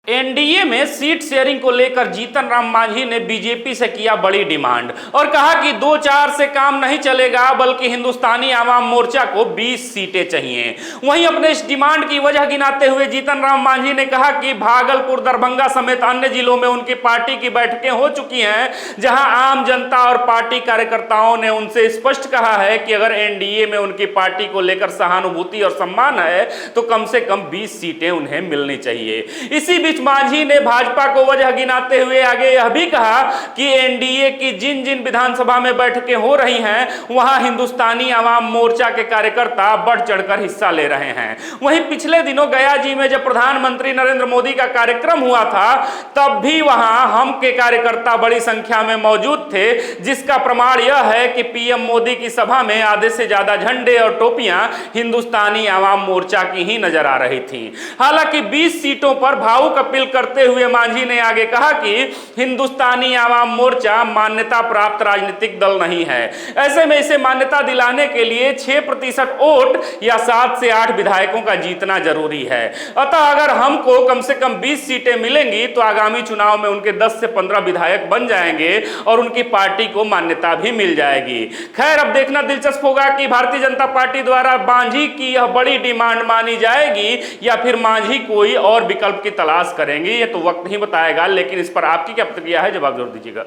NDA में seat sharing को लेकर जीतन राम मांझी ने बीजेपी से किया बड़ी डिमांड और कहा कि 2-4 से काम नहीं चलेगा, बल्कि हिंदुस्तानी आवाम मोर्चा को 20 सीटें चाहिए। वहीं अपने इस डिमांड की वजह गिनाते हुए जीतन राम मांझी ने कहा कि भागलपुर, दरभंगा समेत अन्य जिलों में उनकी पार्टी की बैठकें हो चुकी हैं, जहां आम जनता और पार्टी कार्यकर्ताओं ने उनसे स्पष्ट कहा है कि अगर एनडीए में उनकी पार्टी को लेकर सहानुभूति और सम्मान है तो कम से कम 20 सीटें उन्हें मिलनी चाहिए। इसी बीच मांझी ने भाजपा को वजह गिनाते हुए आगे यह भी कहा कि एनडीए की जिन जिन विधानसभा में बैठकें हो रही हैं, वहां हिंदुस्तानी आवाम मोर्चा के कार्यकर्ता बढ़ चढ़कर हिस्सा ले रहे हैं। वहीं पिछले दिनों गया जी में जब प्रधानमंत्री नरेंद्र मोदी का कार्यक्रम हुआ था, तब भी वहां हम के कार्यकर्ता बड़ी संख्या में मौजूद थे, जिसका प्रमाण यह है कि पीएम मोदी की सभा में आधे से ज्यादा झंडे और टोपियां हिंदुस्तानी आवाम मोर्चा की ही नजर आ रही थी। हालांकि 20 सीटों पर भावुक अपील करते हुए मांझी ने आगे कहा कि हिंदुस्तानी आवाम मोर्चा मान्यता प्राप्त राजनीतिक दल नहीं है। ऐसे में इसे मान्यता दिलाने के लिए 6% वोट या 7 से 8 विधायकों का जीतना जरूरी है। अतः अगर हमको कम से कम 20 सीटें मिलेंगी तो आगामी चुनाव में उनके 10 से 15 विधायक बन जाएंगे और उनकी पार्टी को मान्यता भी मिल जाएगी। खैर, अब देखना दिलचस्प होगा कि भारतीय जनता पार्टी द्वारा मांझी की यह बड़ी डिमांड मानी जाएगी या फिर मांझी कोई और विकल्प की तलाश करेंगे। ये तो वक्त ही बताएगा, लेकिन इस पर आपकी क्या प्रतिक्रिया है, जवाब जरूर दीजिएगा।